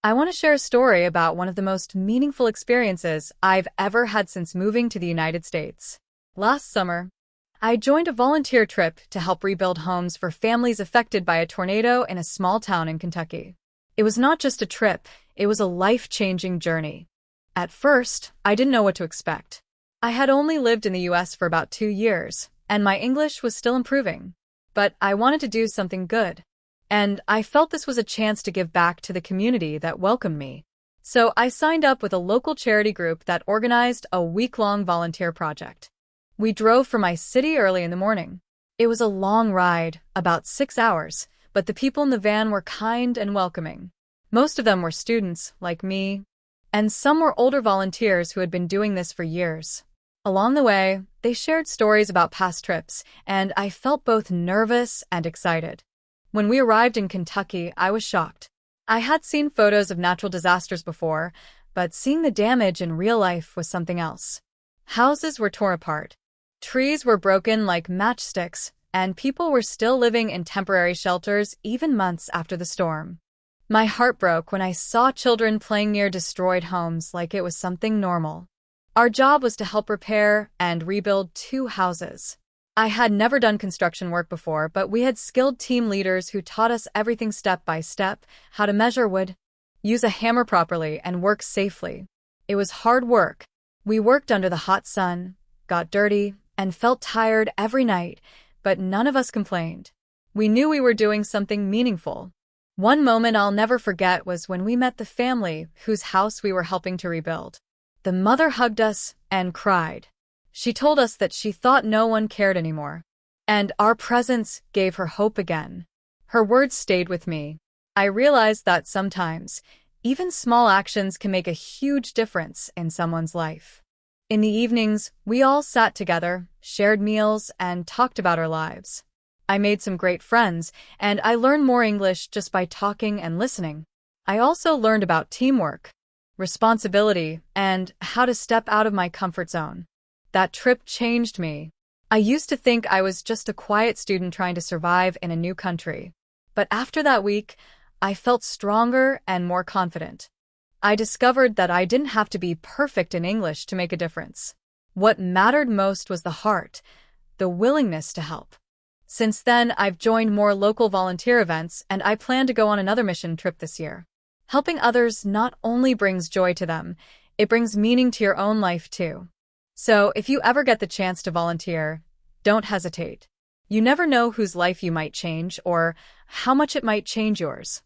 I want to share a story about one of the most meaningful experiences I've ever had since moving to the United States. Last summer, I joined a volunteer trip to help rebuild homes for families affected by a tornado in a small town in Kentucky. It was not just a trip, it was a life-changing journey. At first, I didn't know what to expect. I had only lived in the US for about 2 years, and my English was still improving. But I wanted to do something good. And I felt this was a chance to give back to the community that welcomed me. So I signed up with a local charity group that organized a week-long volunteer project. We drove from my city early in the morning. It was a long ride, about 6 hours, but the people in the van were kind and welcoming. Most of them were students, like me, and some were older volunteers who had been doing this for years. Along the way, they shared stories about past trips, and I felt both nervous and excited. When we arrived in Kentucky, I was shocked. I had seen photos of natural disasters before, but seeing the damage in real life was something else. Houses were torn apart. Trees were broken like matchsticks, and people were still living in temporary shelters even months after the storm. My heart broke when I saw children playing near destroyed homes like it was something normal. Our job was to help repair and rebuild 2 houses. I had never done construction work before, but we had skilled team leaders who taught us everything step by step: how to measure wood, use a hammer properly, and work safely. It was hard work. We worked under the hot sun, got dirty, and felt tired every night, but none of us complained. We knew we were doing something meaningful. One moment I'll never forget was when we met the family whose house we were helping to rebuild. The mother hugged us and cried. She told us that she thought no one cared anymore, and our presence gave her hope again. Her words stayed with me. I realized that sometimes, even small actions can make a huge difference in someone's life. In the evenings, we all sat together, shared meals, and talked about our lives. I made some great friends, and I learned more English just by talking and listening. I also learned about teamwork, responsibility, and how to step out of my comfort zone. That trip changed me. I used to think I was just a quiet student trying to survive in a new country. But after that week, I felt stronger and more confident. I discovered that I didn't have to be perfect in English to make a difference. What mattered most was the heart, the willingness to help. Since then, I've joined more local volunteer events, and I plan to go on another mission trip this year. Helping others not only brings joy to them, it brings meaning to your own life too. So, if you ever get the chance to volunteer, don't hesitate. You never know whose life you might change or how much it might change yours.